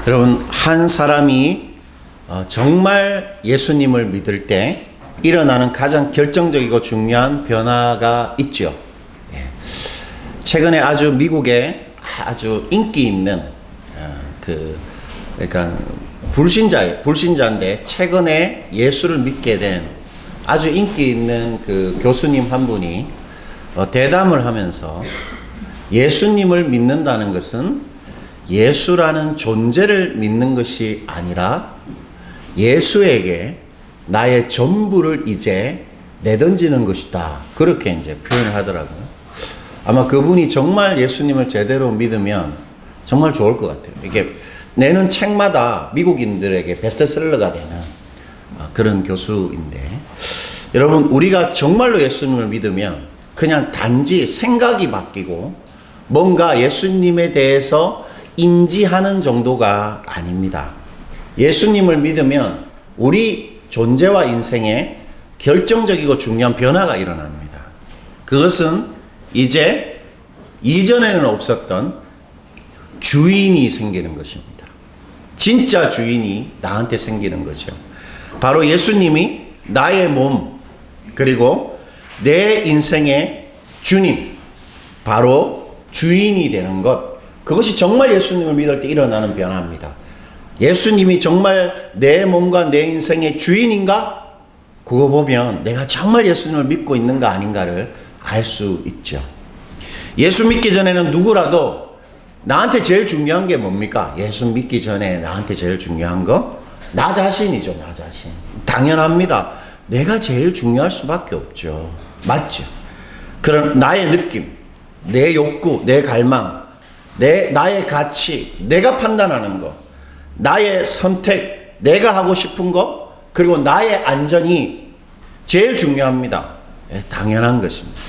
여러분, 한 사람이 정말 예수님을 믿을 때 일어나는 가장 결정적이고 중요한 변화가 있죠. 최근에 아주 미국에 아주 인기 있는 그러니까 불신자인데 최근에 예수를 믿게 된 아주 인기 있는 그 교수님 한 분이 대담을 하면서 예수님을 믿는다는 것은 예수라는 존재를 믿는 것이 아니라 예수에게 나의 전부를 이제 내던지는 것이다. 그렇게 이제 표현을 하더라고요. 아마 그분이 정말 예수님을 제대로 믿으면 정말 좋을 것 같아요. 이게 내는 책마다 미국인들에게 베스트셀러가 되는 그런 교수인데, 여러분, 우리가 정말로 예수님을 믿으면 그냥 단지 생각이 바뀌고 뭔가 예수님에 대해서 인지하는 정도가 아닙니다. 예수님을 믿으면 우리 존재와 인생에 결정적이고 중요한 변화가 일어납니다. 그것은 이제 이전에는 없었던 주인이 생기는 것입니다. 진짜 주인이 나한테 생기는 거죠. 바로 예수님이 나의 몸, 그리고 내 인생의 주님, 바로 주인이 되는 것, 그것이 정말 예수님을 믿을 때 일어나는 변화입니다. 예수님이 정말 내 몸과 내 인생의 주인인가? 그거 보면 내가 정말 예수님을 믿고 있는가 아닌가를 알 수 있죠. 예수 믿기 전에는 누구라도 나한테 제일 중요한 게 뭡니까? 예수 믿기 전에 나한테 제일 중요한 거? 나 자신이죠, 나 자신. 당연합니다. 내가 제일 중요할 수밖에 없죠. 맞죠? 그런 나의 느낌, 내 욕구, 내 갈망, 나의 가치, 내가 판단하는 거, 나의 선택, 내가 하고 싶은 거, 그리고 나의 안전이 제일 중요합니다. 당연한 것입니다.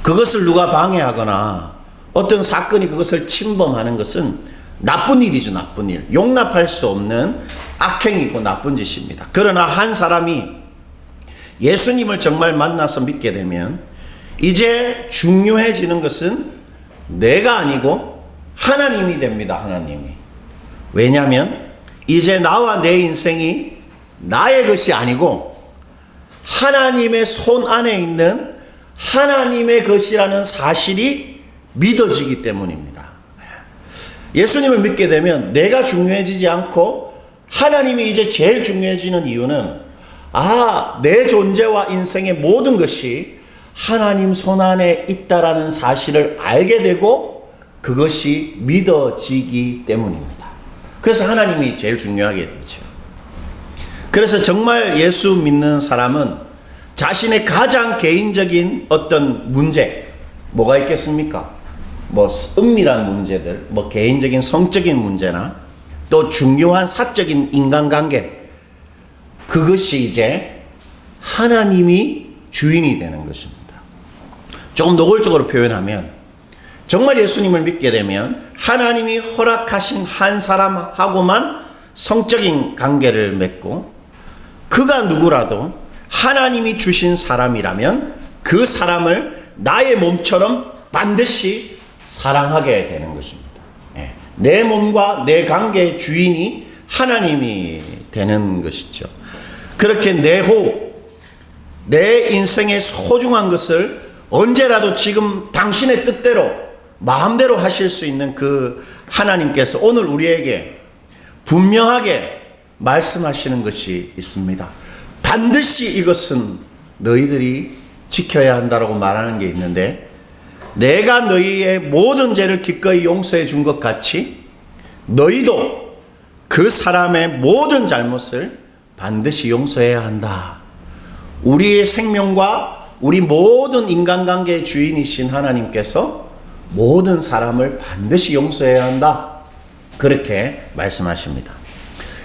그것을 누가 방해하거나 어떤 사건이 그것을 침범하는 것은 나쁜 일이죠, 나쁜 일. 용납할 수 없는 악행이고 나쁜 짓입니다. 그러나 한 사람이 예수님을 정말 만나서 믿게 되면 이제 중요해지는 것은 내가 아니고 하나님이 됩니다. 하나님이. 왜냐하면 이제 나와 내 인생이 나의 것이 아니고 하나님의 손 안에 있는 하나님의 것이라는 사실이 믿어지기 때문입니다. 예수님을 믿게 되면 내가 중요해지지 않고 하나님이 이제 제일 중요해지는 이유는 내 존재와 인생의 모든 것이 하나님 손 안에 있다라는 사실을 알게 되고 그것이 믿어지기 때문입니다. 그래서 하나님이 제일 중요하게 되죠. 그래서 정말 예수 믿는 사람은 자신의 가장 개인적인 어떤 문제, 뭐가 있겠습니까? 은밀한 문제들, 개인적인 성적인 문제나 또 중요한 사적인 인간관계, 그것이 이제 하나님이 주인이 되는 것입니다. 조금 노골적으로 표현하면 정말 예수님을 믿게 되면 하나님이 허락하신 한 사람하고만 성적인 관계를 맺고 그가 누구라도 하나님이 주신 사람이라면 그 사람을 나의 몸처럼 반드시 사랑하게 되는 것입니다. 내 몸과 내 관계의 주인이 하나님이 되는 것이죠. 그렇게 내 호흡, 내 인생의 소중한 것을 언제라도 지금 당신의 뜻대로 마음대로 하실 수 있는 그 하나님께서 오늘 우리에게 분명하게 말씀하시는 것이 있습니다. 반드시 이것은 너희들이 지켜야 한다라고 말하는 게 있는데, 내가 너희의 모든 죄를 기꺼이 용서해 준 것 같이 너희도 그 사람의 모든 잘못을 반드시 용서해야 한다. 우리의 생명과 우리 모든 인간관계의 주인이신 하나님께서 모든 사람을 반드시 용서해야 한다. 그렇게 말씀하십니다.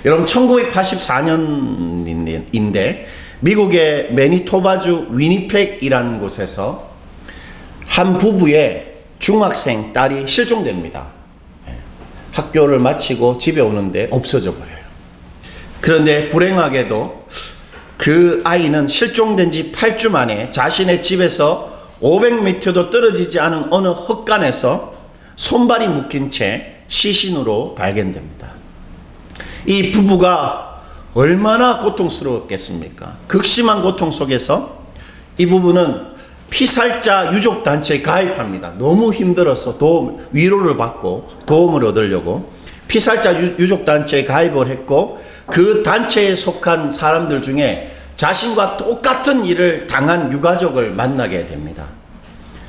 여러분, 1984년인데 미국의 매니토바주 위니펙이라는 곳에서 한 부부의 중학생 딸이 실종됩니다. 학교를 마치고 집에 오는데 없어져 버려요. 그런데 불행하게도 그 아이는 실종된 지 8주 만에 자신의 집에서 500m도 떨어지지 않은 어느 헛간에서 손발이 묶인 채 시신으로 발견됩니다. 이 부부가 얼마나 고통스러웠겠습니까? 극심한 고통 속에서 이 부부는 피살자 유족단체에 가입합니다. 너무 힘들어서 위로를 받고 도움을 얻으려고 피살자 유족단체에 가입을 했고, 그 단체에 속한 사람들 중에 자신과 똑같은 일을 당한 유가족을 만나게 됩니다.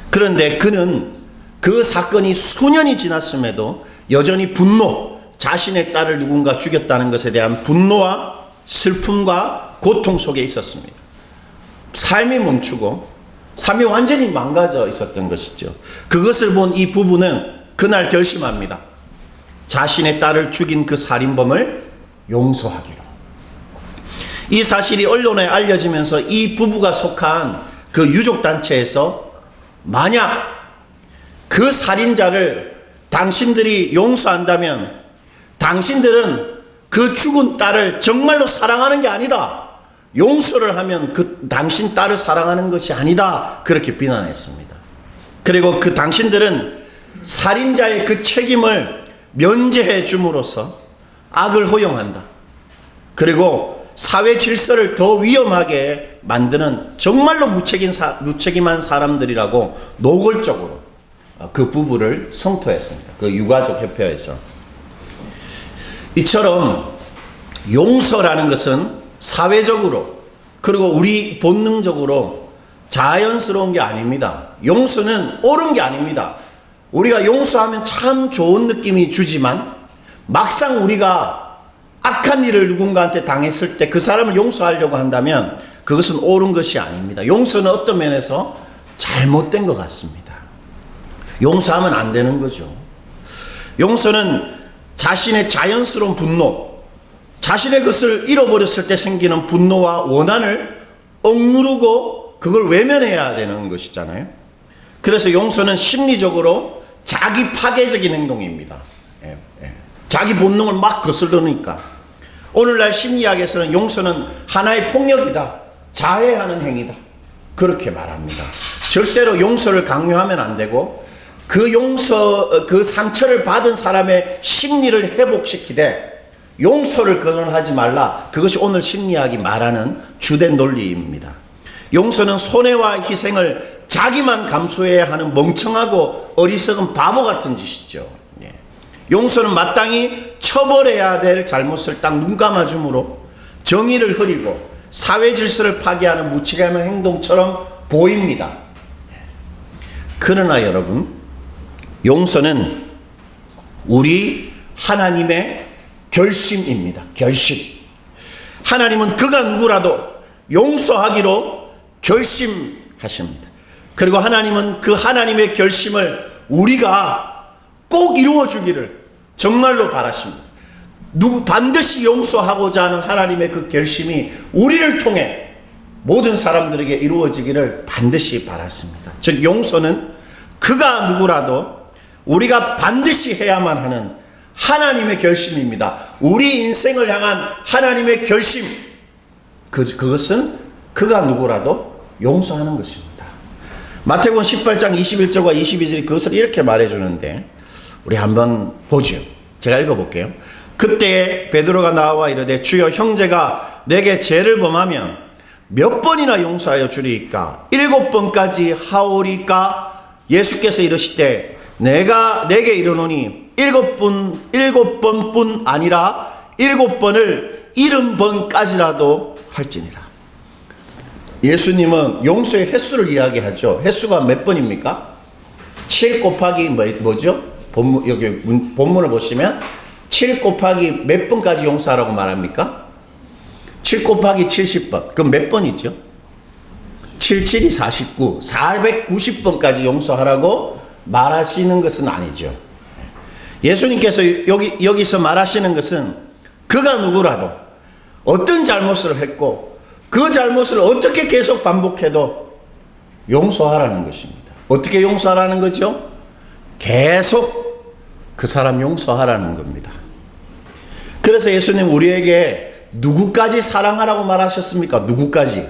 그런데 그는 그 사건이 수년이 지났음에도 여전히 자신의 딸을 누군가 죽였다는 것에 대한 분노와 슬픔과 고통 속에 있었습니다. 삶이 멈추고 삶이 완전히 망가져 있었던 것이죠. 그것을 본 이 부부는 그날 결심합니다. 자신의 딸을 죽인 그 살인범을 용서하기로. 이 사실이 언론에 알려지면서 이 부부가 속한 그 유족단체에서 만약 그 살인자를 당신들이 용서한다면 당신들은 그 죽은 딸을 정말로 사랑하는 게 아니다. 용서를 하면 그 당신 딸을 사랑하는 것이 아니다. 그렇게 비난했습니다. 그리고 그 당신들은 살인자의 그 책임을 면제해 줌으로써 악을 허용한다. 그리고 사회 질서를 더 위험하게 만드는 정말로 무책임한 사람들이라고 노골적으로 그 부부를 성토했습니다. 그 유가족 협회에서. 이처럼 용서라는 것은 사회적으로 그리고 우리 본능적으로 자연스러운 게 아닙니다. 용서는 옳은 게 아닙니다. 우리가 용서하면 참 좋은 느낌이 주지만 막상 우리가 악한 일을 누군가한테 당했을 때 그 사람을 용서하려고 한다면 그것은 옳은 것이 아닙니다. 용서는 어떤 면에서 잘못된 것 같습니다. 용서하면 안 되는 거죠. 용서는 자신의 자연스러운 분노, 자신의 것을 잃어버렸을 때 생기는 분노와 원한을 억누르고 그걸 외면해야 되는 것이잖아요. 그래서 용서는 심리적으로 자기 파괴적인 행동입니다. 자기 본능을 막 거스르니까. 오늘날 심리학에서는 용서는 하나의 폭력이다. 자해하는 행위다. 그렇게 말합니다. 절대로 용서를 강요하면 안 되고 그 상처를 받은 사람의 심리를 회복시키되 용서를 거론하지 말라. 그것이 오늘 심리학이 말하는 주된 논리입니다. 용서는 손해와 희생을 자기만 감수해야 하는 멍청하고 어리석은 바보 같은 짓이죠. 용서는 마땅히 처벌해야 될 잘못을 딱 눈 감아줌으로 정의를 흐리고 사회 질서를 파괴하는 무책임한 행동처럼 보입니다. 그러나 여러분, 용서는 우리 하나님의 결심입니다. 결심. 하나님은 그가 누구라도 용서하기로 결심하십니다. 그리고 하나님은 그 하나님의 결심을 우리가 꼭 이루어주기를 정말로 바라십니다. 반드시 용서하고자 하는 하나님의 그 결심이 우리를 통해 모든 사람들에게 이루어지기를 반드시 바랐습니다. 즉 용서는 그가 누구라도 우리가 반드시 해야만 하는 하나님의 결심입니다. 우리 인생을 향한 하나님의 결심, 그것은 그가 누구라도 용서하는 것입니다. 마태복음 18장 21절과 22절이 그것을 이렇게 말해주는데 우리 한번 보죠. 제가 읽어볼게요. 그때 베드로가 나와 이르되 주여, 형제가 내게 죄를 범하면 몇 번이나 용서하여 주리이까? 7번까지 하오리까? 예수께서 이르시되 내가 내게 이르노니 7번뿐 아니라 7번을 70번까지라도 할지니라. 예수님은 용서의 횟수를 이야기하죠. 횟수가 몇 번입니까? 7 곱하기 뭐죠? 여기 본문을 보시면 7 곱하기 몇 번까지 용서하라고 말합니까? 7 곱하기 70번. 그럼 몇 번이죠? 7, 7이 49. 490번까지 용서하라고 말하시는 것은 아니죠. 예수님께서 여기서 말하시는 것은 그가 누구라도 어떤 잘못을 했고 그 잘못을 어떻게 계속 반복해도 용서하라는 것입니다. 어떻게 용서하라는 거죠? 계속 그 사람 용서하라는 겁니다. 그래서 예수님 우리에게 누구까지 사랑하라고 말하셨습니까? 누구까지?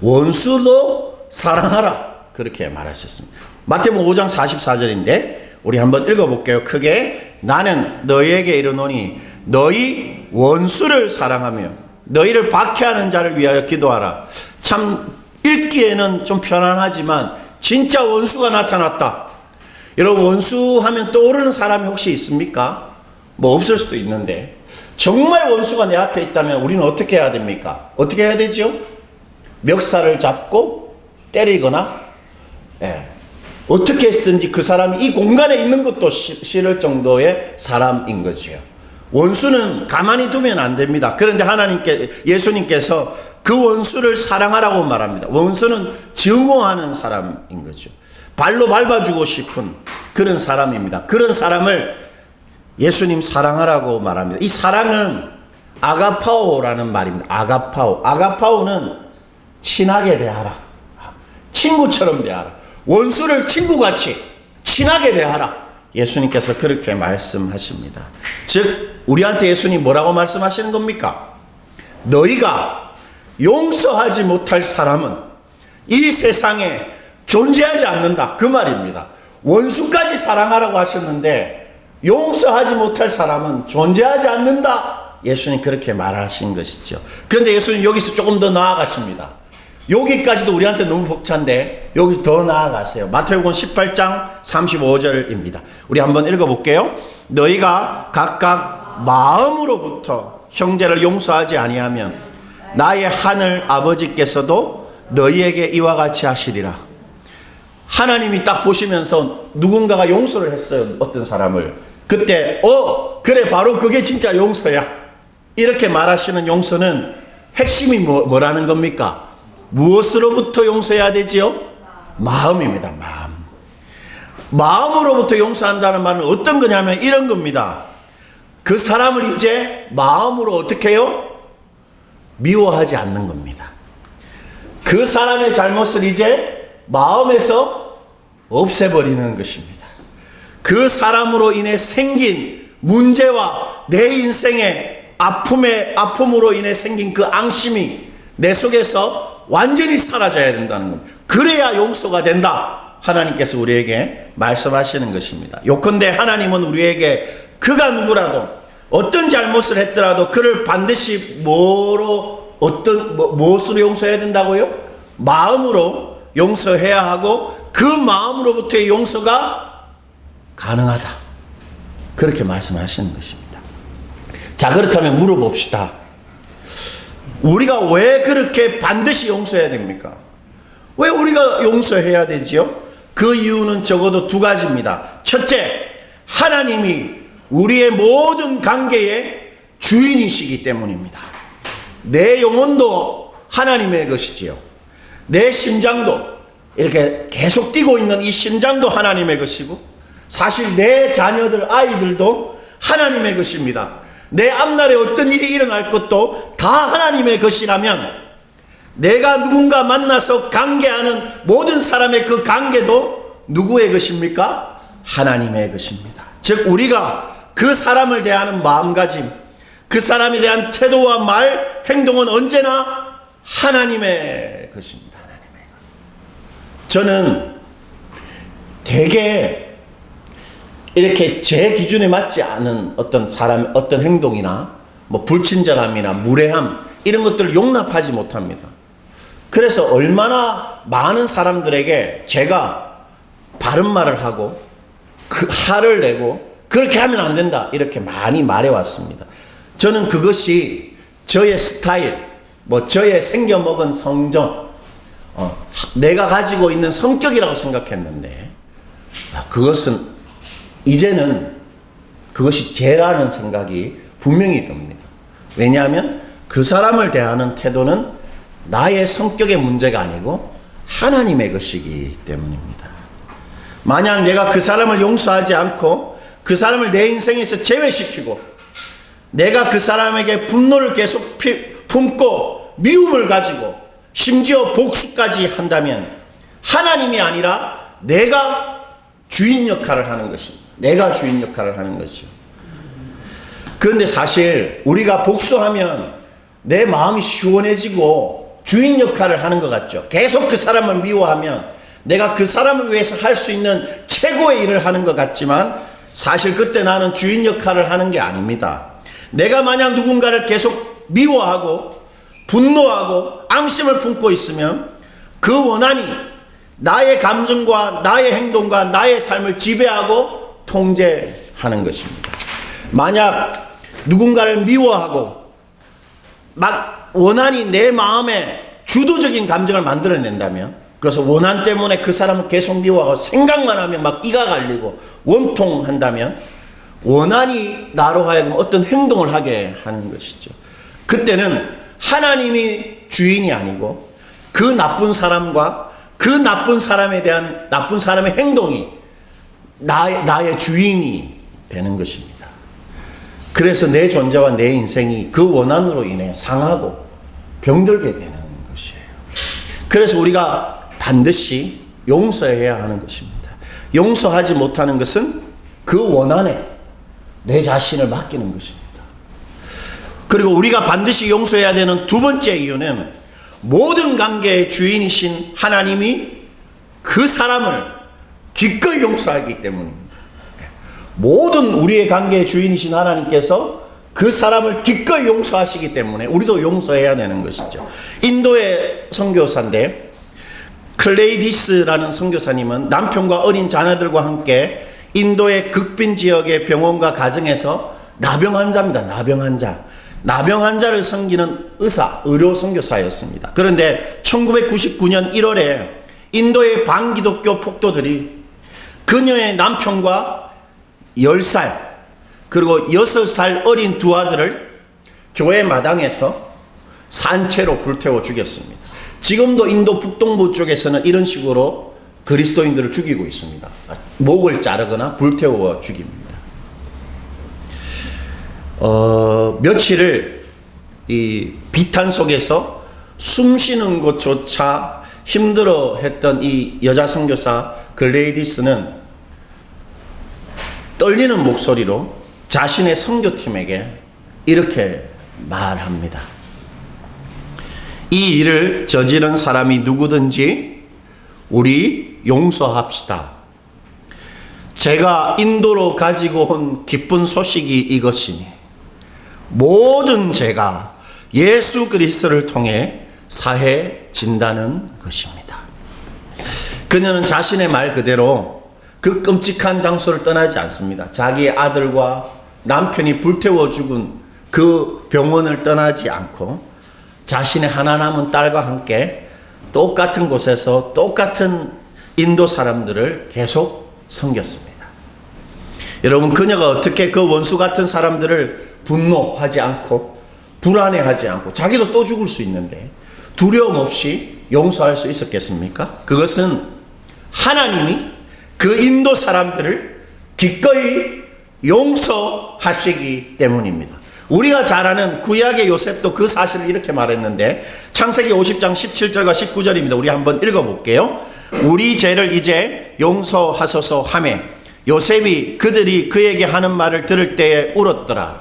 원수도 사랑하라. 그렇게 말하셨습니다. 마태복음 5장 44절인데 우리 한번 읽어볼게요. 크게. 나는 너희에게 이르노니 너희 원수를 사랑하며 너희를 박해하는 자를 위하여 기도하라. 참 읽기에는 좀 편안하지만 진짜 원수가 나타났다. 여러분, 원수하면 떠오르는 사람이 혹시 있습니까? 뭐 없을 수도 있는데, 정말 원수가 내 앞에 있다면 우리는 어떻게 해야 됩니까? 어떻게 해야 되죠? 멱살을 잡고 때리거나, 어떻게 했든지 그 사람이 이 공간에 있는 것도 싫을 정도의 사람인 거죠. 원수는 가만히 두면 안 됩니다. 그런데 예수님께서 그 원수를 사랑하라고 말합니다. 원수는 증오하는 사람인 거죠. 발로 밟아주고 싶은 그런 사람입니다. 그런 사람을 예수님 사랑하라고 말합니다. 이 사랑은 아가파오라는 말입니다. 아가파오는 친하게 대하라. 친구처럼 대하라. 원수를 친구같이 친하게 대하라. 예수님께서 그렇게 말씀하십니다. 즉 우리한테 예수님 뭐라고 말씀하시는 겁니까? 너희가 용서하지 못할 사람은 이 세상에 존재하지 않는다. 그 말입니다. 원수까지 사랑하라고 하셨는데 용서하지 못할 사람은 존재하지 않는다. 예수님 그렇게 말하신 것이죠. 그런데 예수님 여기서 조금 더 나아가십니다. 여기까지도 우리한테 너무 벅찬데 여기 더 나아가세요. 마태복음 18장 35절입니다. 우리 한번 읽어볼게요. 너희가 각각 마음으로부터 형제를 용서하지 아니하면 나의 하늘 아버지께서도 너희에게 이와 같이 하시리라. 하나님이 딱 보시면서 누군가가 용서를 했어요. 어떤 사람을. 그때 그래 바로 그게 진짜 용서야. 이렇게 말하시는 용서는 핵심이 뭐라는 겁니까? 무엇으로부터 용서해야 되지요? 마음입니다. 마음으로부터 용서한다는 말은 어떤 거냐면 이런 겁니다. 그 사람을 이제 마음으로 어떻게 해요? 미워하지 않는 겁니다. 그 사람의 잘못을 이제 마음에서 없애버리는 것입니다. 그 사람으로 인해 생긴 문제와 내 인생의 아픔으로 인해 생긴 그 앙심이 내 속에서 완전히 사라져야 된다는 겁니다. 그래야 용서가 된다. 하나님께서 우리에게 말씀하시는 것입니다. 요컨대 하나님은 우리에게 그가 누구라도 어떤 잘못을 했더라도 그를 반드시 무엇으로 용서해야 된다고요? 마음으로 용서해야 하고 그 마음으로부터의 용서가 가능하다. 그렇게 말씀하시는 것입니다. 자, 그렇다면 물어봅시다. 우리가 왜 그렇게 반드시 용서해야 됩니까? 왜 우리가 용서해야 되지요? 그 이유는 적어도 두 가지입니다. 첫째, 하나님이 우리의 모든 관계의 주인이시기 때문입니다. 내 영혼도 하나님의 것이지요. 내 심장도 이렇게 계속 뛰고 있는 이 심장도 하나님의 것이고, 사실 내 자녀들, 아이들도 하나님의 것입니다. 내 앞날에 어떤 일이 일어날 것도 다 하나님의 것이라면 내가 누군가 만나서 관계하는 모든 사람의 그 관계도 누구의 것입니까? 하나님의 것입니다. 즉 우리가 그 사람을 대하는 마음가짐, 그 사람에 대한 태도와 말, 행동은 언제나 하나님의 것입니다. 하나님의 것. 저는 되게 이렇게 제 기준에 맞지 않은 어떤 사람, 어떤 행동이나 뭐 불친절함이나 무례함 이런 것들을 용납하지 못합니다. 그래서 얼마나 많은 사람들에게 제가 바른 말을 하고 그 화를 내고 그렇게 하면 안 된다 이렇게 많이 말해왔습니다. 저는 그것이 저의 스타일, 저의 생겨먹은 성정, 내가 가지고 있는 성격이라고 생각했는데 그것은 이제는 그것이 죄라는 생각이 분명히 듭니다. 왜냐하면 그 사람을 대하는 태도는 나의 성격의 문제가 아니고 하나님의 것이기 때문입니다. 만약 내가 그 사람을 용서하지 않고 그 사람을 내 인생에서 제외시키고 내가 그 사람에게 분노를 계속 품고 미움을 가지고 심지어 복수까지 한다면 하나님이 아니라 내가 주인 역할을 하는 것입니다. 내가 주인 역할을 하는 것이죠. 그런데 사실 우리가 복수하면 내 마음이 시원해지고 주인 역할을 하는 것 같죠. 계속 그 사람을 미워하면 내가 그 사람을 위해서 할 수 있는 최고의 일을 하는 것 같지만 사실 그때 나는 주인 역할을 하는 게 아닙니다. 내가 만약 누군가를 계속 미워하고 분노하고 앙심을 품고 있으면 그 원한이 나의 감정과 나의 행동과 나의 삶을 지배하고 통제하는 것입니다. 만약 누군가를 미워하고 막 원한이 내 마음에 주도적인 감정을 만들어낸다면, 그래서 원한 때문에 그 사람을 계속 미워하고 생각만 하면 막 이가 갈리고 원통한다면, 원한이 나로 하여금 어떤 행동을 하게 하는 것이죠. 그때는 하나님이 주인이 아니고 그 나쁜 사람과 그 나쁜 사람에 대한 나쁜 사람의 행동이 나의 주인이 되는 것입니다. 그래서 내 존재와 내 인생이 그 원한으로 인해 상하고 병들게 되는 것이에요. 그래서 우리가 반드시 용서해야 하는 것입니다. 용서하지 못하는 것은 그 원한에 내 자신을 맡기는 것입니다. 그리고 우리가 반드시 용서해야 되는 두 번째 이유는 모든 관계의 주인이신 하나님이 그 사람을 기꺼이 용서하기 때문입니다. 모든 우리의 관계의 주인이신 하나님께서 그 사람을 기꺼이 용서하시기 때문에 우리도 용서해야 되는 것이죠. 인도의 선교사인데 클레이디스라는 선교사님은 남편과 어린 자녀들과 함께 인도의 극빈 지역의 병원과 가정에서 나병 환자입니다. 나병 환자를 섬기는 의료 선교사였습니다. 그런데 1999년 1월에 인도의 반기독교 폭도들이 그녀의 남편과 10살 그리고 6살 어린 두 아들을 교회 마당에서 산채로 불태워 죽였습니다. 지금도 인도 북동부 쪽에서는 이런 식으로 그리스도인들을 죽이고 있습니다. 목을 자르거나 불태워 죽입니다. 며칠을 이 비탄 속에서 숨 쉬는 것조차 힘들어 했던 이 여자 선교사 글레이디스는 떨리는 목소리로 자신의 선교팀에게 이렇게 말합니다. 이 일을 저지른 사람이 누구든지 우리 용서합시다. 제가 인도로 가지고 온 기쁜 소식이 이것이니 모든 죄가 예수 그리스도를 통해 사해진다는 것입니다. 그녀는 자신의 말 그대로 그 끔찍한 장소를 떠나지 않습니다. 자기의 아들과 남편이 불태워 죽은 그 병원을 떠나지 않고 자신의 하나 남은 딸과 함께 똑같은 곳에서 똑같은 인도 사람들을 계속 섬겼습니다. 여러분, 그녀가 어떻게 그 원수 같은 사람들을 분노하지 않고 불안해하지 않고 자기도 또 죽을 수 있는데 두려움 없이 용서할 수 있었겠습니까? 그것은 하나님이 그 인도 사람들을 기꺼이 용서하시기 때문입니다. 우리가 잘 아는 구약의 요셉도 그 사실을 이렇게 말했는데 창세기 50장 17절과 19절입니다. 우리 한번 읽어볼게요. 우리 죄를 이제 용서하소서 하며 요셉이 그들이 그에게 하는 말을 들을 때에 울었더라.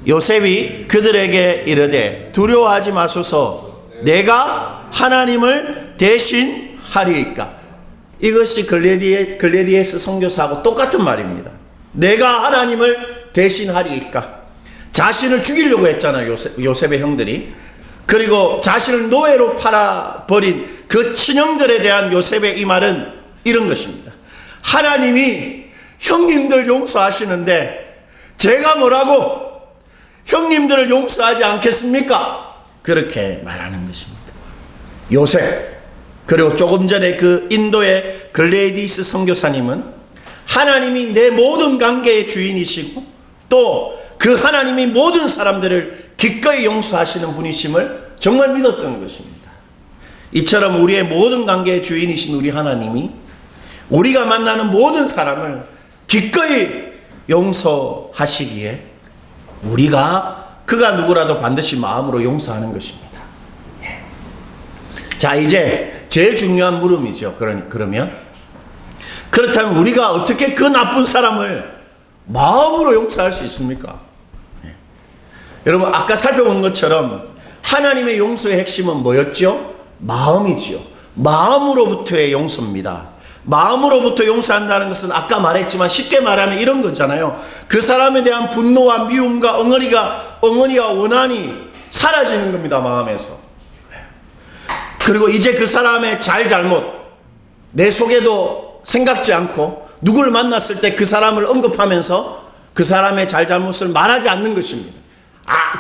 요셉이 그들에게 이르되 두려워하지 마소서 내가 하나님을 대신하리이까. 이것이 글레디에스 선교사하고 똑같은 말입니다. 내가 하나님을 대신하리이까. 자신을 죽이려고 했잖아요, 요셉의 형들이. 그리고 자신을 노예로 팔아버린 그 친형들에 대한 요셉의 이 말은 이런 것입니다. 하나님이 형님들 용서하시는데 제가 뭐라고 형님들을 용서하지 않겠습니까? 그렇게 말하는 것입니다. 요셉, 그리고 조금 전에 그 인도의 글레이디스 선교사님은 하나님이 내 모든 관계의 주인이시고 또 그 하나님이 모든 사람들을 기꺼이 용서하시는 분이심을 정말 믿었던 것입니다. 이처럼 우리의 모든 관계의 주인이신 우리 하나님이 우리가 만나는 모든 사람을 기꺼이 용서하시기에 우리가 그가 누구라도 반드시 마음으로 용서하는 것입니다. 자, 이제 제일 중요한 물음이죠. 그러면 그렇다면 우리가 어떻게 그 나쁜 사람을 마음으로 용서할 수 있습니까? 여러분, 아까 살펴본 것처럼 하나님의 용서의 핵심은 뭐였죠? 마음이지요. 마음으로부터의 용서입니다. 마음으로부터 용서한다는 것은 아까 말했지만 쉽게 말하면 이런 거잖아요. 그 사람에 대한 분노와 미움과 엉어리와 원한이 사라지는 겁니다, 마음에서. 그리고 이제 그 사람의 잘못, 내 속에도 생각지 않고 누구를 만났을 때 그 사람을 언급하면서 그 사람의 잘못을 말하지 않는 것입니다.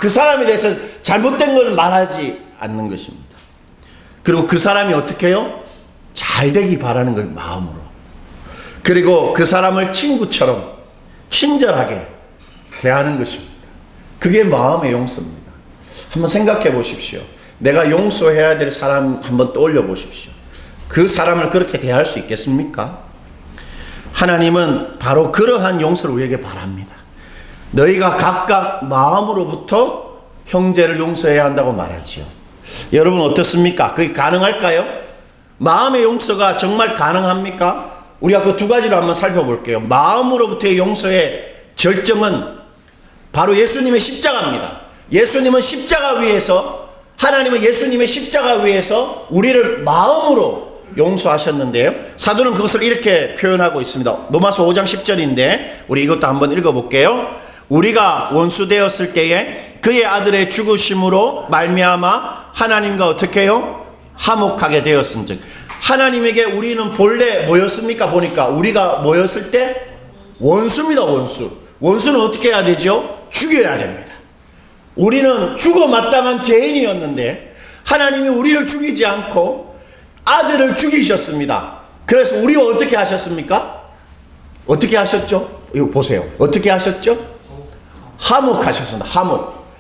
그 사람에 대해서 잘못된 걸 말하지 않는 것입니다. 그리고 그 사람이 어떻게 해요? 잘 되기 바라는 걸 마음으로. 그리고 그 사람을 친구처럼 친절하게 대하는 것입니다. 그게 마음의 용서입니다. 한번 생각해 보십시오. 내가 용서해야 될 사람 한번 떠올려 보십시오. 그 사람을 그렇게 대할 수 있겠습니까? 하나님은 바로 그러한 용서를 우리에게 바랍니다. 너희가 각각 마음으로부터 형제를 용서해야 한다고 말하지요. 여러분 어떻습니까? 그게 가능할까요? 마음의 용서가 정말 가능합니까? 우리가 그 두 가지를 한번 살펴볼게요. 마음으로부터의 용서의 절정은 바로 예수님의 십자가입니다. 예수님은 십자가 위에서, 하나님은 예수님의 십자가 위에서 우리를 마음으로 용서하셨는데요. 사도는 그것을 이렇게 표현하고 있습니다. 로마서 5장 10절인데 우리 이것도 한번 읽어볼게요. 우리가 원수 되었을 때에 그의 아들의 죽으심으로 말미암아 하나님과 어떻게 해요? 화목하게 되었은즉. 하나님에게 우리는 본래 뭐였습니까? 보니까 우리가 뭐였을 때? 원수입니다. 원수는 어떻게 해야 되죠? 죽여야 됩니다. 우리는 죽어 마땅한 죄인이었는데 하나님이 우리를 죽이지 않고 아들을 죽이셨습니다. 그래서 우리와 어떻게 하셨습니까? 어떻게 하셨죠? 이거 보세요. 어떻게 하셨죠? 화목하셨습니다.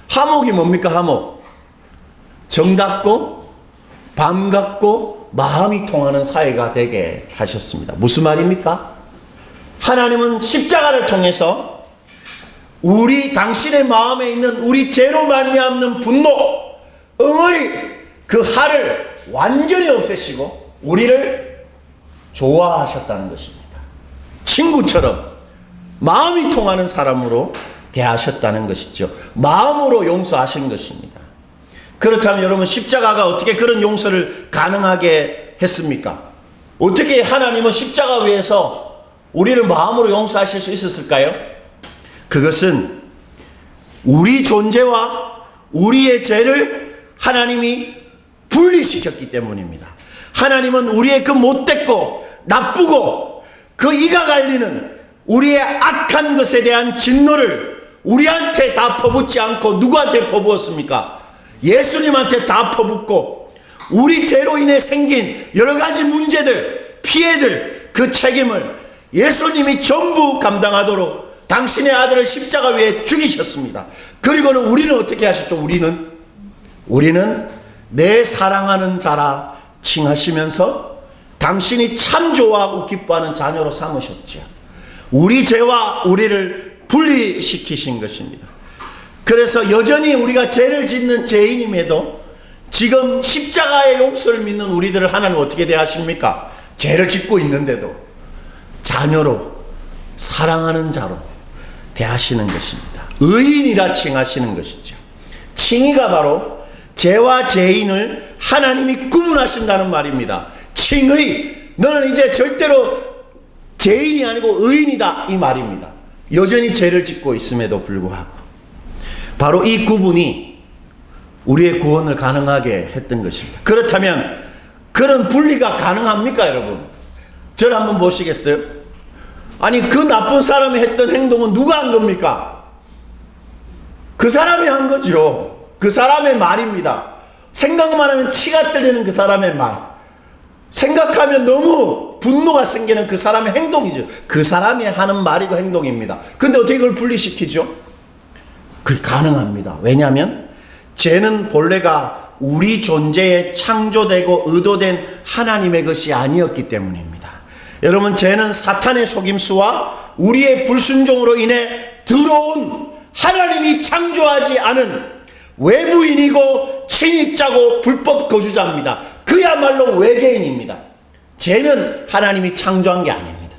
화목이 뭡니까? 화목. 정답고 반갑고 마음이 통하는 사이가 되게 하셨습니다. 무슨 말입니까? 하나님은 십자가를 통해서 당신의 마음에 있는 우리 죄로 말미암는 분노, 엉어리, 그 화를 완전히 없애시고 우리를 좋아하셨다는 것입니다. 친구처럼 마음이 통하는 사람으로 대하셨다는 것이죠. 마음으로 용서하신 것입니다. 그렇다면 여러분 십자가가 어떻게 그런 용서를 가능하게 했습니까? 어떻게 하나님은 십자가 위에서 우리를 마음으로 용서하실 수 있었을까요? 그것은 우리 존재와 우리의 죄를 하나님이 분리시켰기 때문입니다. 하나님은 우리의 그 못됐고 나쁘고 그 이가 갈리는 우리의 악한 것에 대한 진노를 우리한테 다 퍼붓지 않고 누구한테 퍼부었습니까? 예수님한테 다 퍼붓고 우리 죄로 인해 생긴 여러 가지 문제들, 피해들, 그 책임을 예수님이 전부 감당하도록 당신의 아들을 십자가 위에 죽이셨습니다. 그리고는 우리는 어떻게 하셨죠? 우리는 내 사랑하는 자라 칭하시면서 당신이 참 좋아하고 기뻐하는 자녀로 삼으셨죠. 우리 죄와 우리를 분리시키신 것입니다. 그래서 여전히 우리가 죄를 짓는 죄인임에도 지금 십자가의 용서를 믿는 우리들을 하나님 어떻게 대하십니까? 죄를 짓고 있는데도 자녀로, 사랑하는 자로 대하시는 것입니다. 의인이라 칭하시는 것이죠. 칭의가 바로 죄와 죄인을 하나님이 구분하신다는 말입니다. 칭의, 너는 이제 절대로 죄인이 아니고 의인이다, 이 말입니다. 여전히 죄를 짓고 있음에도 불구하고 바로 이 구분이 우리의 구원을 가능하게 했던 것입니다. 그렇다면 그런 분리가 가능합니까, 여러분? 저를 한번 보시겠어요? 아니, 그 나쁜 사람이 했던 행동은 누가 한 겁니까? 그 사람이 한 거죠. 그 사람의 말입니다. 생각만 하면 치가 떨리는 그 사람의 말. 생각하면 너무 분노가 생기는 그 사람의 행동이죠. 그 사람이 하는 말이고 행동입니다. 근데 어떻게 그걸 분리시키죠? 그게 가능합니다. 왜냐하면 죄는 본래가 우리 존재에 창조되고 의도된 하나님의 것이 아니었기 때문입니다. 여러분, 죄는 사탄의 속임수와 우리의 불순종으로 인해 들어온 하나님이 창조하지 않은 외부인이고 침입자고 불법 거주자입니다. 그야말로 외계인입니다. 죄는 하나님이 창조한 게 아닙니다.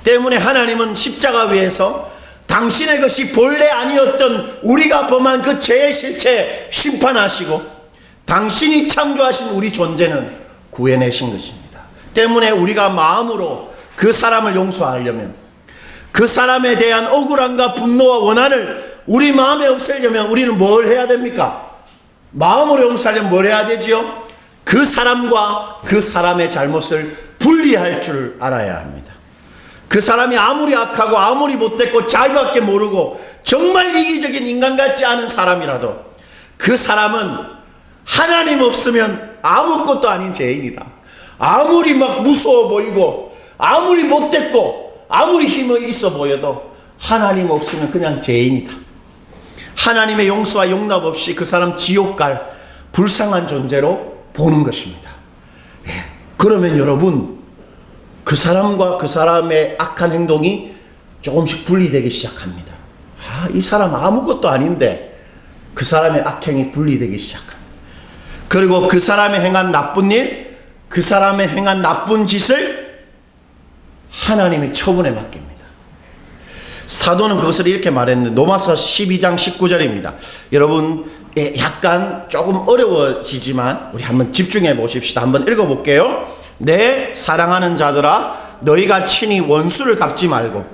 때문에 하나님은 십자가 위에서 당신의 것이 본래 아니었던 우리가 범한 그 죄의 실체 심판하시고 당신이 창조하신 우리 존재는 구해내신 것입니다. 때문에 우리가 마음으로 그 사람을 용서하려면, 그 사람에 대한 억울함과 분노와 원한을 우리 마음에 없애려면 우리는 뭘 해야 됩니까? 마음으로 용서하려면 뭘 해야 되지요? 그 사람과 그 사람의 잘못을 분리할 줄 알아야 합니다. 그 사람이 아무리 악하고 아무리 못됐고 자기밖에 모르고 정말 이기적인 인간 같지 않은 사람이라도 그 사람은 하나님 없으면 아무것도 아닌 죄인이다. 아무리 막 무서워 보이고 아무리 못됐고 아무리 힘이 있어 보여도 하나님 없으면 그냥 죄인이다. 하나님의 용서와 용납 없이 그 사람 지옥 갈 불쌍한 존재로 보는 것입니다. 그러면 여러분, 그 사람과 그 사람의 악한 행동이 조금씩 분리되기 시작합니다. 이 사람 아무것도 아닌데 그 사람의 악행이 분리되기 시작합니다. 그리고 그 사람이 행한 나쁜 일, 그 사람의 행한 나쁜 짓을 하나님의 처분에 맡깁니다. 사도는 그것을 이렇게 말했는데, 로마서 12장 19절입니다. 여러분, 약간 조금 어려워지지만 우리 한번 집중해 보십시다. 한번 읽어볼게요. 내 사랑하는 자들아, 너희가 친히 원수를 갚지 말고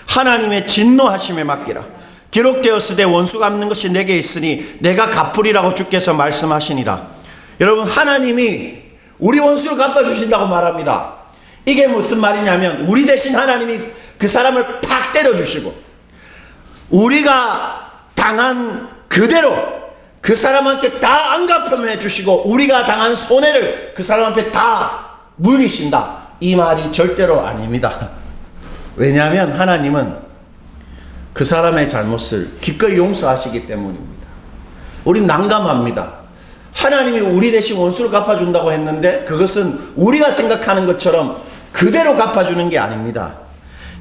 하나님의 진노하심에 맡기라. 기록되었으되 원수 갚는 것이 내게 있으니 내가 갚으리라고 주께서 말씀하시니라. 여러분, 하나님이 우리 원수를 갚아주신다고 말합니다. 이게 무슨 말이냐면, 우리 대신 하나님이 그 사람을 팍 때려주시고 우리가 당한 그대로 그 사람한테 다 안갚음해 주시고 우리가 당한 손해를 그 사람한테 다 물리신다. 이 말이 절대로 아닙니다. 왜냐하면 하나님은 그 사람의 잘못을 기꺼이 용서하시기 때문입니다. 우린 난감합니다. 하나님이 우리 대신 원수를 갚아준다고 했는데 그것은 우리가 생각하는 것처럼 그대로 갚아주는 게 아닙니다.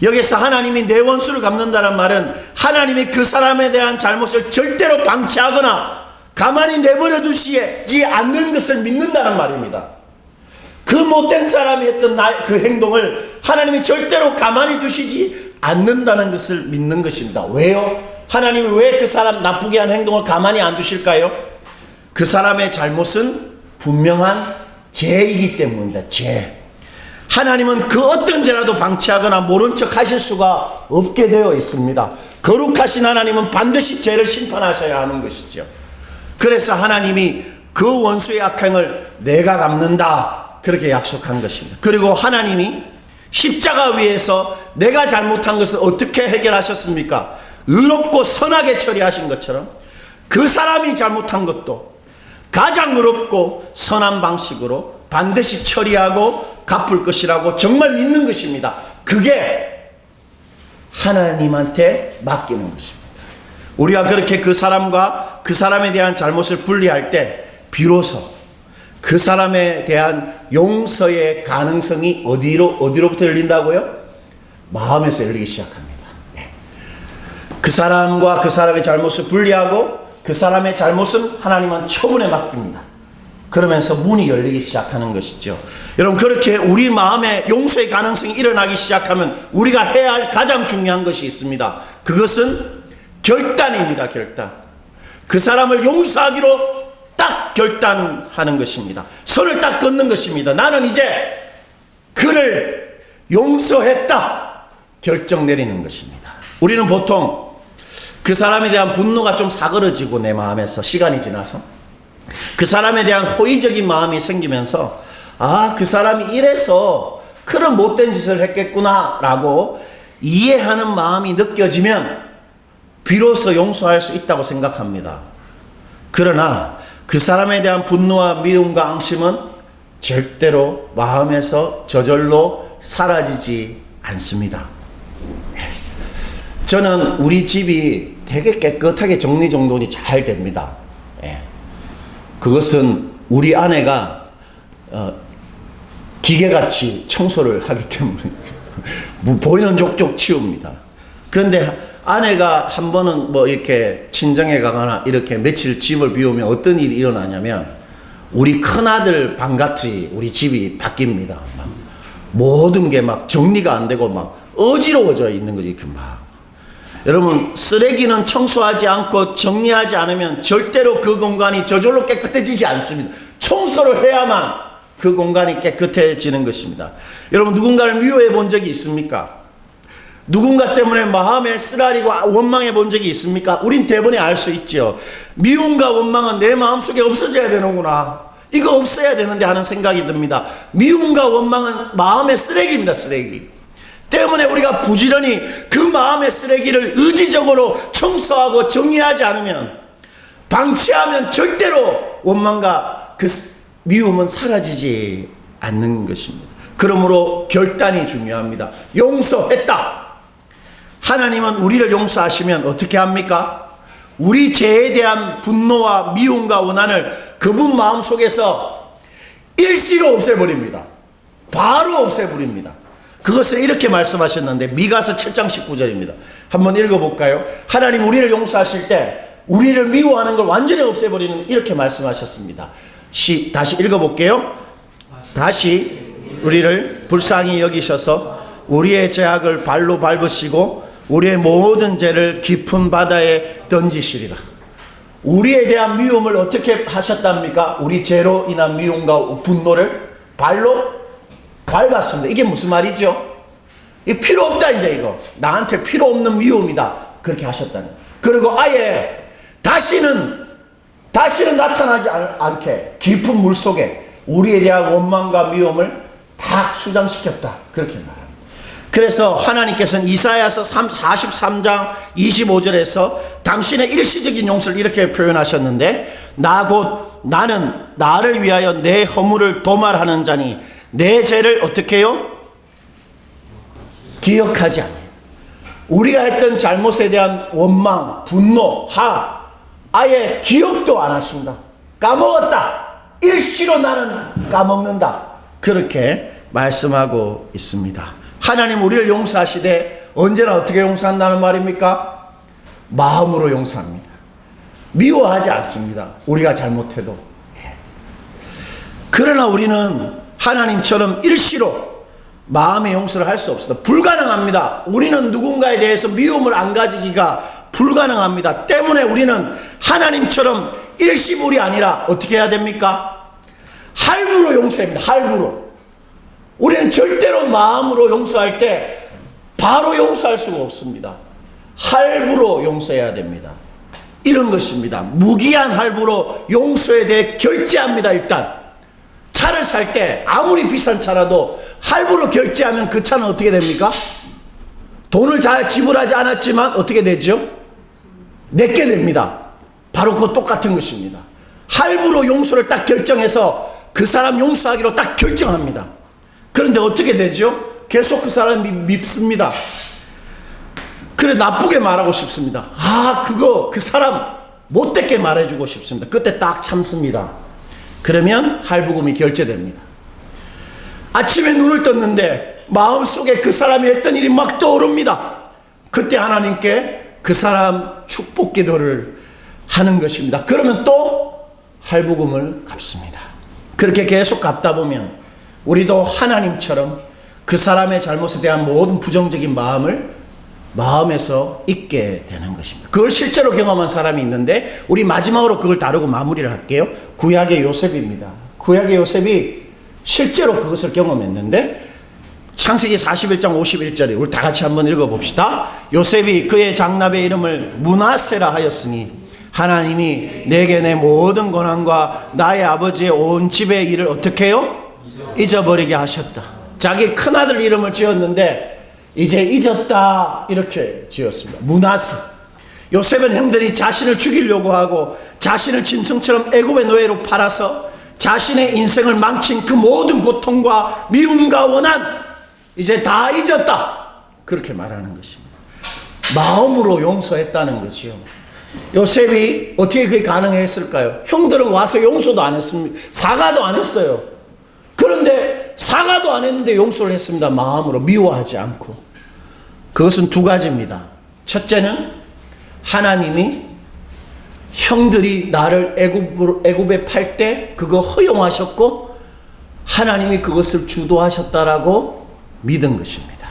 여기서 하나님이 내 원수를 갚는다는 말은 하나님이 그 사람에 대한 잘못을 절대로 방치하거나 가만히 내버려 두시지 않는 것을 믿는다는 말입니다. 그 못된 사람이 했던 그 행동을 하나님이 절대로 가만히 두시지 않는다는 것을 믿는 것입니다. 왜요? 하나님이 왜 그 사람 나쁘게 한 행동을 가만히 안 두실까요? 그 사람의 잘못은 분명한 죄이기 때문입니다. 죄. 하나님은 그 어떤 죄라도 방치하거나 모른 척 하실 수가 없게 되어 있습니다. 거룩하신 하나님은 반드시 죄를 심판하셔야 하는 것이죠. 그래서 하나님이 그 원수의 악행을 내가 갚는다, 그렇게 약속한 것입니다. 그리고 하나님이 십자가 위에서 내가 잘못한 것을 어떻게 해결하셨습니까? 의롭고 선하게 처리하신 것처럼 그 사람이 잘못한 것도 가장 의롭고 선한 방식으로 반드시 처리하고 갚을 것이라고 정말 믿는 것입니다. 그게 하나님한테 맡기는 것입니다. 우리가 그렇게 그 사람과 그 사람에 대한 잘못을 분리할 때 비로소 그 사람에 대한 용서의 가능성이 어디로부터 열린다고요? 마음에서 열리기 시작합니다. 그 사람과 그 사람의 잘못을 분리하고 그 사람의 잘못은 하나님은 처분에 맡깁니다. 그러면서 문이 열리기 시작하는 것이죠. 여러분, 그렇게 우리 마음에 용서의 가능성이 일어나기 시작하면 우리가 해야 할 가장 중요한 것이 있습니다. 그것은 결단입니다. 결단. 그 사람을 용서하기로 딱 결단하는 것입니다. 선을 딱 긋는 것입니다. 나는 이제 그를 용서했다, 결정 내리는 것입니다. 우리는 보통 그 사람에 대한 분노가 좀 사그러지고 내 마음에서 시간이 지나서 그 사람에 대한 호의적인 마음이 생기면서 그 사람이 이래서 그런 못된 짓을 했겠구나 라고 이해하는 마음이 느껴지면 비로소 용서할 수 있다고 생각합니다. 그러나 그 사람에 대한 분노와 미움과 앙심은 절대로 마음에서 저절로 사라지지 않습니다. 저는 우리 집이 되게 깨끗하게 정리정돈이 잘 됩니다. 그것은 우리 아내가 기계같이 청소를 하기 때문에 보이는 족족 치웁니다. 그런데 아내가 한 번은 뭐 이렇게 친정에 가거나 이렇게 며칠 집을 비우면 어떤 일이 일어나냐면 우리 큰아들 방같이 우리 집이 바뀝니다. 막 모든 게 막 정리가 안 되고 막 어지러워져 있는 거지. 이렇게 막. 여러분, 쓰레기는 청소하지 않고 정리하지 않으면 절대로 그 공간이 저절로 깨끗해지지 않습니다. 청소를 해야만 그 공간이 깨끗해지는 것입니다. 여러분, 누군가를 미워해 본 적이 있습니까? 누군가 때문에 마음에 쓰라리고 원망해 본 적이 있습니까? 우린 대번에 알 수 있죠. 미움과 원망은 내 마음속에 없어져야 되는구나, 이거 없어야 되는데 하는 생각이 듭니다. 미움과 원망은 마음의 쓰레기입니다. 쓰레기 때문에 우리가 부지런히 그 마음의 쓰레기를 의지적으로 청소하고 정리하지 않으면, 방치하면 절대로 원망과 그 미움은 사라지지 않는 것입니다. 그러므로 결단이 중요합니다. 용서했다. 하나님은 우리를 용서하시면 어떻게 합니까? 우리 죄에 대한 분노와 미움과 원한을 그분 마음속에서 일시로 없애버립니다. 바로 없애버립니다. 그것을 이렇게 말씀하셨는데, 미가서 7장 19절입니다. 한번 읽어볼까요? 하나님 우리를 용서하실 때 우리를 미워하는 걸 완전히 없애버리는, 이렇게 말씀하셨습니다. 다시 읽어볼게요. 다시 우리를 불쌍히 여기셔서 우리의 죄악을 발로 밟으시고 우리의 모든 죄를 깊은 바다에 던지시리라. 우리에 대한 미움을 어떻게 하셨답니까? 우리 죄로 인한 미움과 분노를 발로 밟았습니다. 이게 무슨 말이죠? 이 필요 없다, 이제 이거. 나한테 필요 없는 미움이다. 그렇게 하셨다는. 그리고 아예 다시는 나타나지 않게 깊은 물 속에 우리에 대한 원망과 미움을 다 수장시켰다. 그렇게 말합니다. 그래서 하나님께서는 이사야서 43장 25절에서 당신의 일시적인 용서를 이렇게 표현하셨는데, 나는 나를 위하여 내 허물을 도말하는 자니 내 죄를 어떻게 해요? 기억하지 않아요. 우리가 했던 잘못에 대한 원망, 분노, 아예 기억도 안 하십니다. 까먹었다. 일시로 나는 까먹는다. 그렇게 말씀하고 있습니다. 하나님 우리를 용서하시되 언제나 어떻게 용서한다는 말입니까? 마음으로 용서합니다. 미워하지 않습니다. 우리가 잘못해도. 그러나 우리는 하나님처럼 일시로 마음의 용서를 할 수 없습니다. 불가능합니다. 우리는 누군가에 대해서 미움을 안 가지기가 불가능합니다. 때문에 우리는 하나님처럼 일시불이 아니라 어떻게 해야 됩니까? 할부로 용서합니다. 할부로. 우리는 절대로 마음으로 용서할 때 바로 용서할 수가 없습니다. 할부로 용서해야 됩니다. 이런 것입니다. 무기한 할부로 용서에 대해 결제합니다. 일단 차를 살 때 아무리 비싼 차라도 할부로 결제하면 그 차는 어떻게 됩니까? 돈을 잘 지불하지 않았지만 어떻게 되죠? 내게 됩니다. 바로 그거 똑같은 것입니다. 할부로 용서를 딱 결정해서 그 사람 용서하기로 딱 결정합니다. 그런데 어떻게 되죠? 계속 그 사람이 밉습니다. 그래, 나쁘게 말하고 싶습니다. 그 사람 못되게 말해주고 싶습니다. 그때 딱 참습니다. 그러면 할부금이 결제됩니다. 아침에 눈을 떴는데 마음속에 그 사람이 했던 일이 막 떠오릅니다. 그때 하나님께 그 사람 축복 기도를 하는 것입니다. 그러면 또 할부금을 갚습니다. 그렇게 계속 갚다 보면 우리도 하나님처럼 그 사람의 잘못에 대한 모든 부정적인 마음을 마음에서 잊게 되는 것입니다. 그걸 실제로 경험한 사람이 있는데 우리 마지막으로 그걸 다루고 마무리를 할게요. 구약의 요셉입니다. 구약의 요셉이 실제로 그것을 경험했는데 창세기 41장 51절에 우리 다 같이 한번 읽어봅시다. 요셉이 그의 장남의 이름을 므낫세라 하였으니 하나님이 내게 내 모든 고난과 나의 아버지의 온 집의 일을 어떻게 해요? 잊어버리게 하셨다. 자기 큰아들 이름을 지었는데 이제 잊었다 이렇게 지었습니다. 므낫세. 요셉은 형들이 자신을 죽이려고 하고 자신을 짐승처럼 애굽의 노예로 팔아서 자신의 인생을 망친 그 모든 고통과 미움과 원한 이제 다 잊었다 그렇게 말하는 것입니다. 마음으로 용서했다는 것이요. 요셉이 어떻게 그게 가능했을까요? 형들은 와서 용서도 안 했습니다. 사과도 안 했어요. 그런데 사과도 안 했는데 용서를 했습니다. 마음으로 미워하지 않고. 그것은 두 가지입니다. 첫째는 하나님이 형들이 나를 애굽에 팔 때 그거 허용하셨고 하나님이 그것을 주도하셨다라고 믿은 것입니다.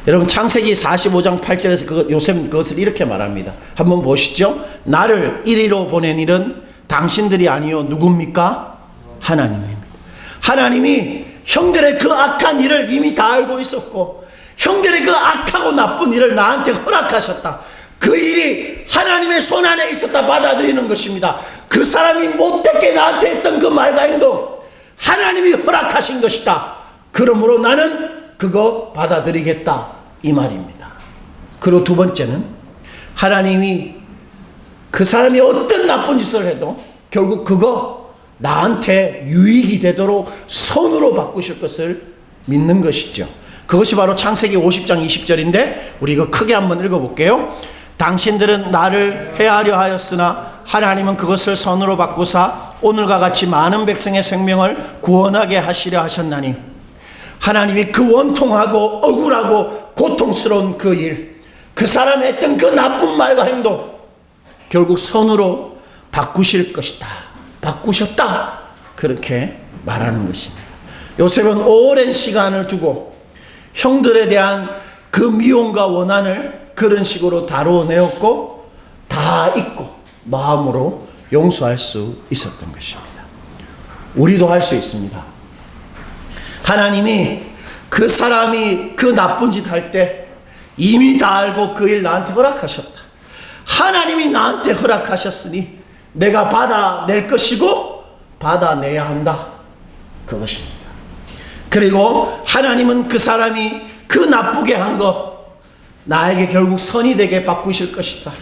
여러분 창세기 45장 8절에서 요셉은 그것을 이렇게 말합니다. 한번 보시죠. 나를 이리로 보낸 일은 당신들이 아니요 누굽니까? 하나님입니다. 하나님이 형들의 그 악한 일을 이미 다 알고 있었고 형들의 그 악하고 나쁜 일을 나한테 허락하셨다. 그 일이 하나님의 손 안에 있었다 받아들이는 것입니다. 그 사람이 못되게 나한테 했던 그 말과 행동 하나님이 허락하신 것이다. 그러므로 나는 그거 받아들이겠다 이 말입니다. 그리고 두 번째는 하나님이 그 사람이 어떤 나쁜 짓을 해도 결국 그거 나한테 유익이 되도록 선으로 바꾸실 것을 믿는 것이죠. 그것이 바로 창세기 50장 20절인데 우리 이거 크게 한번 읽어볼게요. 당신들은 나를 해하려 하였으나 하나님은 그것을 선으로 바꾸사 오늘과 같이 많은 백성의 생명을 구원하게 하시려 하셨나니 하나님이 그 원통하고 억울하고 고통스러운 그 일, 그 사람이 했던 그 나쁜 말과 행동 결국 선으로 바꾸실 것이다. 바꾸셨다. 그렇게 말하는 것입니다. 요셉은 오랜 시간을 두고 형들에 대한 그 미움과 원한을 그런 식으로 다루어내었고 다 잊고 마음으로 용서할 수 있었던 것입니다. 우리도 할 수 있습니다. 하나님이 그 사람이 그 나쁜 짓 할 때 이미 다 알고 그 일 나한테 허락하셨다. 하나님이 나한테 허락하셨으니 내가 받아낼 것이고 받아내야 한다. 그것입니다. 그리고 하나님은 그 사람이 그 나쁘게 한 거 나에게 결국 선이 되게 바꾸실 것이다.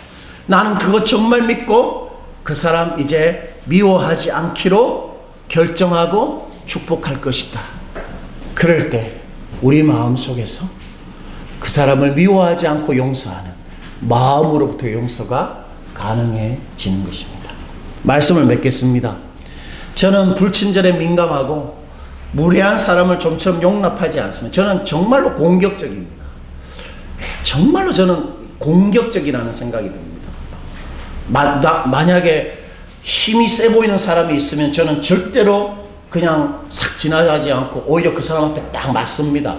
나는 그거 정말 믿고 그 사람 이제 미워하지 않기로 결정하고 축복할 것이다. 그럴 때 우리 마음속에서 그 사람을 미워하지 않고 용서하는 마음으로부터 용서가 가능해지는 것입니다. 말씀을 맺겠습니다. 저는 불친절에 민감하고 무례한 사람을 좀처럼 용납하지 않습니다. 저는 정말로 공격적입니다. 정말로 저는 공격적이라는 생각이 듭니다. 만약에 힘이 세 보이는 사람이 있으면 저는 절대로 그냥 싹 지나가지 않고 오히려 그 사람 앞에 딱 맞습니다.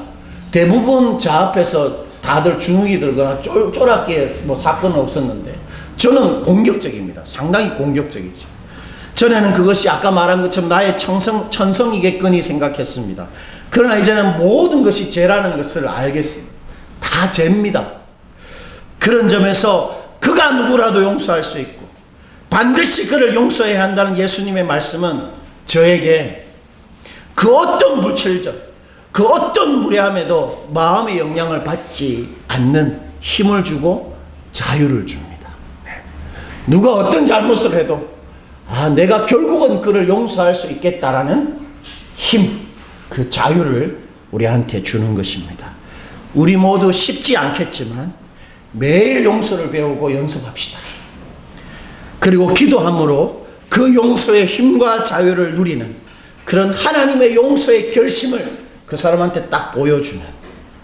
대부분 저 앞에서 다들 주눅이 들거나 쫄았기에 뭐 사건은 없었는데 저는 공격적입니다. 상당히 공격적이죠. 전에는 그것이 아까 말한 것처럼 나의 천성이겠거니 생각했습니다. 그러나 이제는 모든 것이 죄라는 것을 알겠습니다. 다 죄입니다. 그런 점에서 그가 누구라도 용서할 수 있고 반드시 그를 용서해야 한다는 예수님의 말씀은 저에게 그 어떤 불철전, 그 어떤 무례함에도 마음의 영향을 받지 않는 힘을 주고 자유를 줍니다. 누가 어떤 잘못을 해도 내가 결국은 그를 용서할 수 있겠다라는 힘, 그 자유를 우리한테 주는 것입니다. 우리 모두 쉽지 않겠지만 매일 용서를 배우고 연습합시다. 그리고 기도함으로 그 용서의 힘과 자유를 누리는 그런 하나님의 용서의 결심을 그 사람한테 딱 보여주는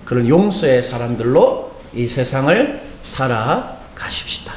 그런 용서의 사람들로 이 세상을 살아가십시다.